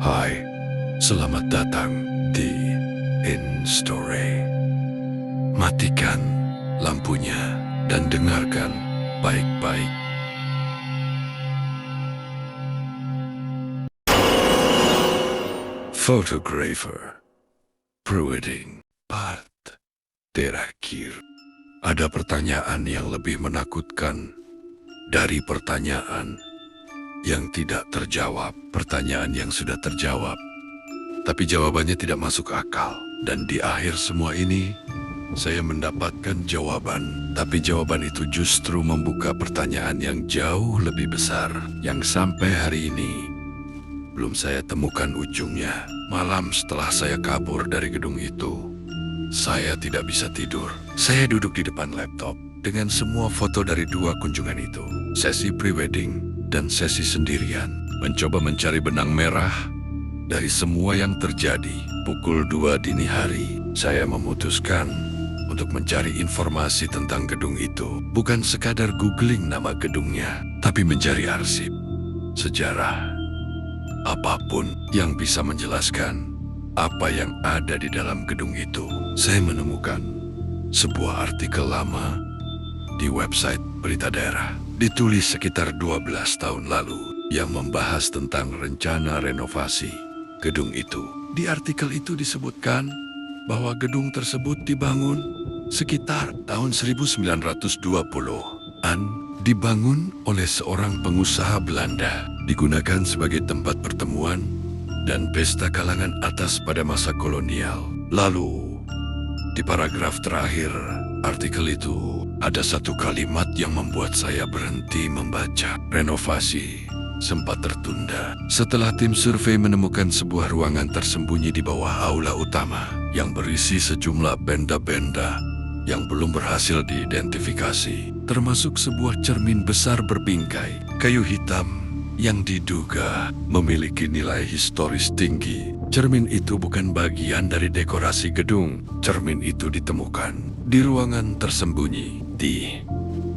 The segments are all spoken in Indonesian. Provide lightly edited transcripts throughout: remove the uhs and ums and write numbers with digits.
Hai, selamat datang di InStory. Matikan lampunya dan dengarkan baik-baik. Photographer Prewedding Part terakhir. Ada pertanyaan yang lebih menakutkan dari pertanyaan yang tidak terjawab. Pertanyaan yang sudah terjawab, tapi jawabannya tidak masuk akal. Dan di akhir semua ini, saya mendapatkan jawaban. Tapi jawaban itu justru membuka pertanyaan yang jauh lebih besar, yang sampai hari ini belum saya temukan ujungnya. Malam setelah saya kabur dari gedung itu, saya tidak bisa tidur. Saya duduk di depan laptop dengan semua foto dari dua kunjungan itu. Sesi prewedding dan sesi sendirian. Mencoba mencari benang merah dari semua yang terjadi. Pukul 2 dini hari, saya memutuskan untuk mencari informasi tentang gedung itu. Bukan sekadar googling nama gedungnya, tapi mencari arsip, sejarah, apapun yang bisa menjelaskan apa yang ada di dalam gedung itu. Saya menemukan sebuah artikel lama di website berita daerah, ditulis sekitar 12 tahun lalu, yang membahas tentang rencana renovasi gedung itu. Di artikel itu disebutkan bahwa gedung tersebut dibangun sekitar tahun 1920-an, dibangun oleh seorang pengusaha Belanda, digunakan sebagai tempat pertemuan dan pesta kalangan atas pada masa kolonial. Lalu, di paragraf terakhir artikel itu, ada satu kalimat yang membuat saya berhenti membaca. Renovasi sempat tertunda setelah tim survei menemukan sebuah ruangan tersembunyi di bawah aula utama yang berisi sejumlah benda-benda yang belum berhasil diidentifikasi, termasuk sebuah cermin besar berbingkai kayu hitam yang diduga memiliki nilai historis tinggi. Cermin itu bukan bagian dari dekorasi gedung. Cermin itu ditemukan di ruangan tersembunyi di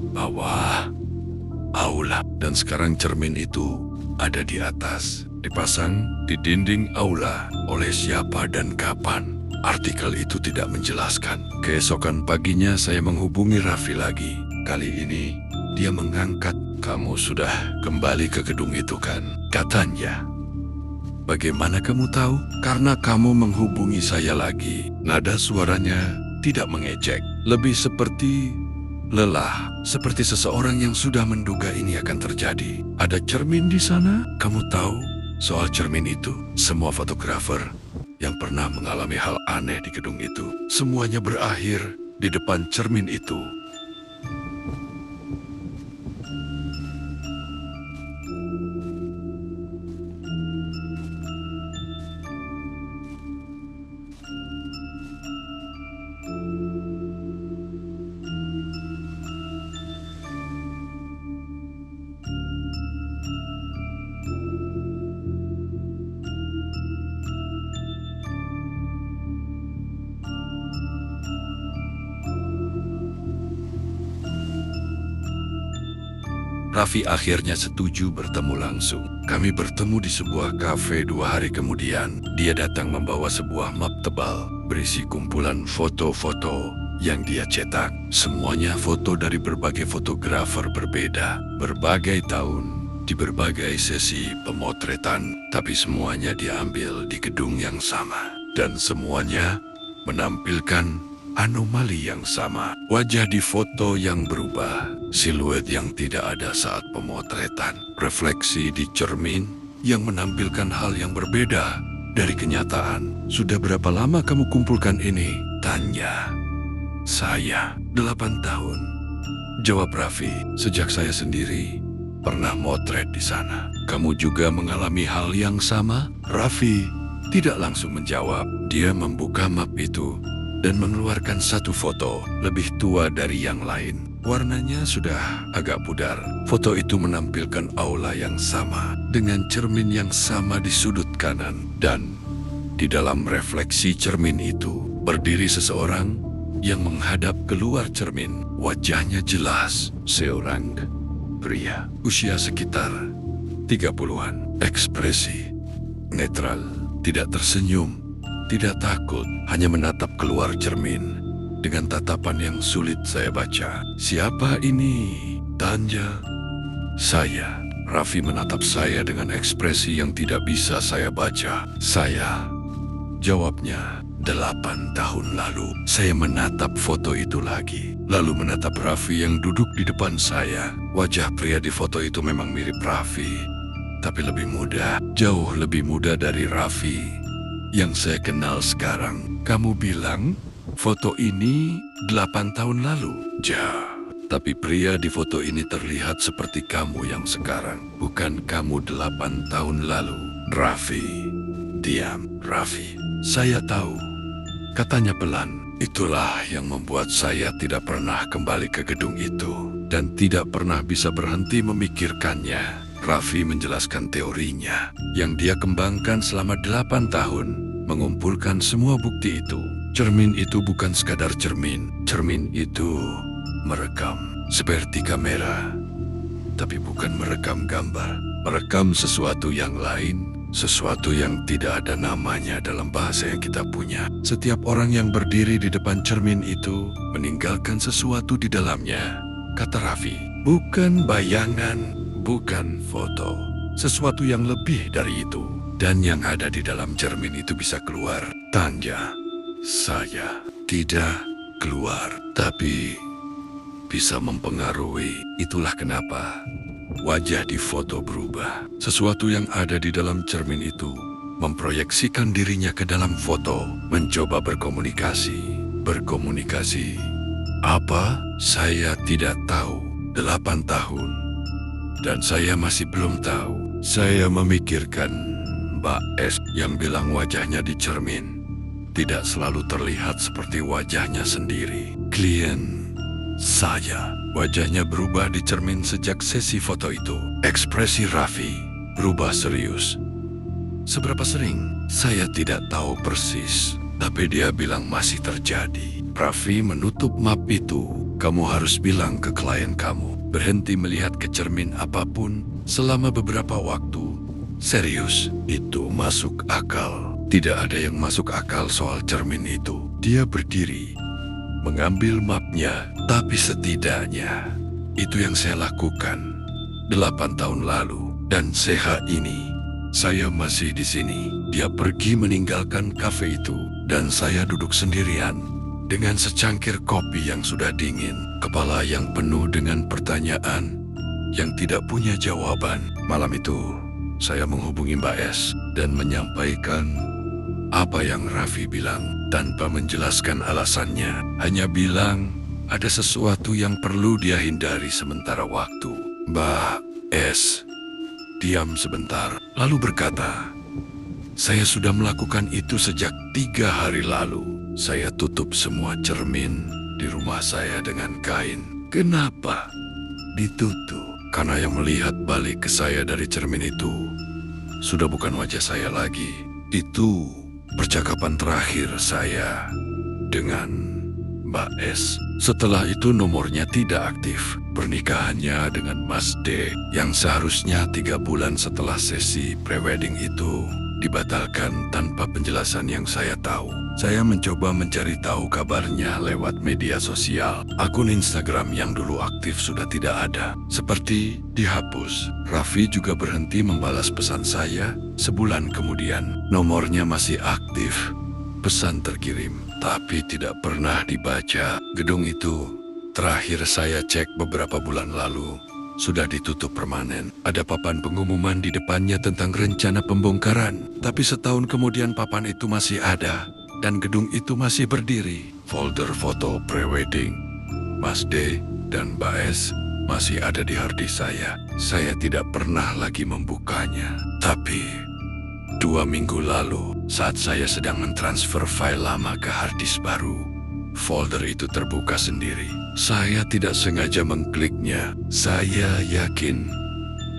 bawah aula. Dan sekarang cermin itu ada di atas, dipasang di dinding aula. Oleh siapa dan kapan? Artikel itu tidak menjelaskan. Keesokan paginya saya menghubungi Raffi lagi. Kali ini dia mengangkat. Kamu sudah kembali ke gedung itu kan? Katanya. Bagaimana kamu tahu? Karena kamu menghubungi saya lagi. Nada suaranya tidak mengejek, lebih seperti lelah, seperti seseorang yang sudah menduga ini akan terjadi. Ada cermin di sana? Kamu tahu soal cermin itu? Semua fotografer yang pernah mengalami hal aneh di gedung itu, semuanya berakhir di depan cermin itu. Raffi akhirnya setuju bertemu langsung. Kami bertemu di sebuah kafe 2 hari kemudian. Dia datang membawa sebuah map tebal berisi kumpulan foto-foto yang dia cetak. Semuanya foto dari berbagai fotografer berbeda, berbagai tahun, di berbagai sesi pemotretan. Tapi semuanya diambil di gedung yang sama. Dan semuanya menampilkan anomali yang sama. Wajah di foto yang berubah, siluet yang tidak ada saat pemotretan, refleksi di cermin yang menampilkan hal yang berbeda dari kenyataan. Sudah berapa lama kamu kumpulkan ini? Tanya saya. 8 tahun. Jawab Raffi. Sejak saya sendiri pernah motret di sana. Kamu juga mengalami hal yang sama? Raffi tidak langsung menjawab. Dia membuka map itu dan mengeluarkan satu foto lebih tua dari yang lain. Warnanya sudah agak pudar. Foto itu menampilkan aula yang sama, dengan cermin yang sama di sudut kanan. Dan di dalam refleksi cermin itu, berdiri seseorang yang menghadap keluar cermin. Wajahnya jelas, seorang pria, usia sekitar 30-an. Ekspresi netral, tidak tersenyum, tidak takut, hanya menatap keluar cermin. Dengan tatapan yang sulit saya baca. Siapa ini? Tanya. Saya. Raffi menatap saya dengan ekspresi yang tidak bisa saya baca. Saya. Jawabnya, 8 tahun lalu. Saya menatap foto itu lagi. Lalu menatap Raffi yang duduk di depan saya. Wajah pria di foto itu memang mirip Raffi, tapi lebih muda. Jauh lebih muda dari Raffi yang saya kenal sekarang. Kamu bilang foto ini 8 tahun lalu? Ja, tapi pria di foto ini terlihat seperti kamu yang sekarang. Bukan kamu 8 tahun lalu. Raffi, diam. Raffi, saya tahu. Katanya pelan. Itulah yang membuat saya tidak pernah kembali ke gedung itu. Dan tidak pernah bisa berhenti memikirkannya. Raffi menjelaskan teorinya yang dia kembangkan selama 8 tahun. Mengumpulkan semua bukti itu. Cermin itu bukan sekadar cermin. Cermin itu merekam seperti kamera. Tapi bukan merekam gambar. Merekam sesuatu yang lain. Sesuatu yang tidak ada namanya dalam bahasa yang kita punya. Setiap orang yang berdiri di depan cermin itu meninggalkan sesuatu di dalamnya. Kata Raffi, bukan bayangan, bukan foto. Sesuatu yang lebih dari itu. Dan yang ada di dalam cermin itu bisa keluar. Tanya. Saya tidak keluar, tapi bisa mempengaruhi. Itulah kenapa wajah di foto berubah. Sesuatu yang ada di dalam cermin itu memproyeksikan dirinya ke dalam foto, mencoba berkomunikasi. Berkomunikasi apa? Saya tidak tahu. 8 tahun. Dan saya masih belum tahu. Saya memikirkan Mbak S yang bilang wajahnya di cermin tidak selalu terlihat seperti wajahnya sendiri. Klien saya, wajahnya berubah di cermin sejak sesi foto itu. Ekspresi Raffi berubah serius. Seberapa sering? Saya tidak tahu persis, tapi dia bilang masih terjadi. Raffi menutup map itu. Kamu harus bilang ke klien kamu, berhenti melihat ke cermin apapun selama beberapa waktu. Serius, itu masuk akal. Tidak ada yang masuk akal soal cermin itu. Dia berdiri, mengambil mapnya, tapi setidaknya itu yang saya lakukan 8 tahun lalu. Dan sehat ini, saya masih di sini. Dia pergi meninggalkan kafe itu, dan saya duduk sendirian dengan secangkir kopi yang sudah dingin, kepala yang penuh dengan pertanyaan yang tidak punya jawaban. Malam itu, saya menghubungi Mbak S dan menyampaikan apa yang Raffi bilang tanpa menjelaskan alasannya. Hanya bilang ada sesuatu yang perlu dia hindari sementara waktu. Mbak S diam sebentar, lalu berkata, saya sudah melakukan itu sejak 3 hari lalu. Saya tutup semua cermin di rumah saya dengan kain. Kenapa ditutup? Karena yang melihat balik ke saya dari cermin itu sudah bukan wajah saya lagi. Itu percakapan terakhir saya dengan Mbak S. Setelah itu nomornya tidak aktif. Pernikahannya dengan Mas D yang seharusnya 3 bulan setelah sesi prewedding itu dibatalkan tanpa penjelasan yang saya tahu. Saya mencoba mencari tahu kabarnya lewat media sosial. Akun Instagram yang dulu aktif sudah tidak ada, seperti dihapus. Raffi juga berhenti membalas pesan saya. Sebulan kemudian, nomornya masih aktif. Pesan terkirim, tapi tidak pernah dibaca. Gedung itu, terakhir saya cek beberapa bulan lalu, sudah ditutup permanen. Ada papan pengumuman di depannya tentang rencana pembongkaran. Tapi setahun kemudian papan itu masih ada. Dan gedung itu masih berdiri. Folder foto prewedding Mas D dan Mbak S masih ada di harddisk saya. Saya tidak pernah lagi membukanya. Tapi 2 minggu lalu, saat saya sedang mentransfer file lama ke harddisk baru, folder itu terbuka sendiri. Saya tidak sengaja mengkliknya. Saya yakin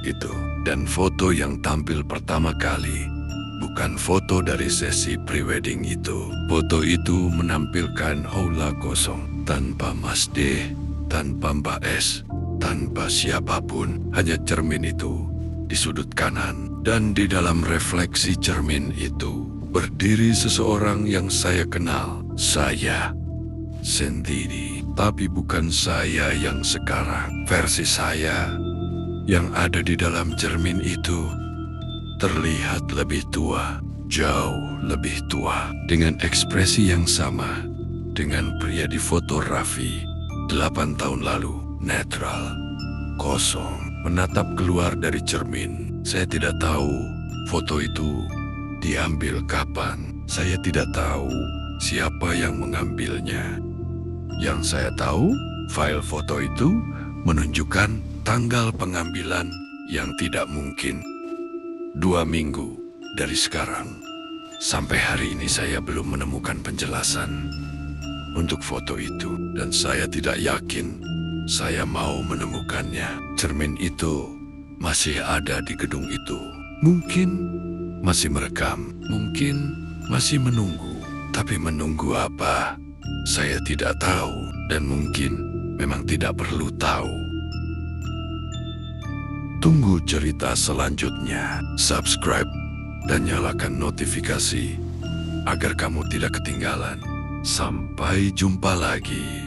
itu. Dan foto yang tampil pertama kali bukan foto dari sesi prewedding itu. Foto itu menampilkan aula kosong, tanpa Mas D, tanpa Mbak S, tanpa siapapun. Hanya cermin itu Di sudut kanan dan di dalam refleksi cermin itu berdiri seseorang yang saya kenal. Saya sendiri, tapi bukan saya yang sekarang. Versi saya yang ada di dalam cermin itu terlihat lebih tua, jauh lebih tua, dengan ekspresi yang sama dengan pria di foto Raffi 8 tahun lalu. Netral, kosong, menatap keluar dari cermin. Saya tidak tahu foto itu diambil kapan. Saya tidak tahu siapa yang mengambilnya. Yang saya tahu, file foto itu menunjukkan tanggal pengambilan yang tidak mungkin. 2 minggu dari sekarang. Sampai hari ini saya belum menemukan penjelasan untuk foto itu. Dan saya tidak yakin saya mau menemukannya. Cermin itu masih ada di gedung itu. Mungkin masih merekam, mungkin masih menunggu. Tapi menunggu apa? Saya tidak tahu dan mungkin memang tidak perlu tahu. Tunggu cerita selanjutnya. Subscribe dan nyalakan notifikasi agar kamu tidak ketinggalan. Sampai jumpa lagi.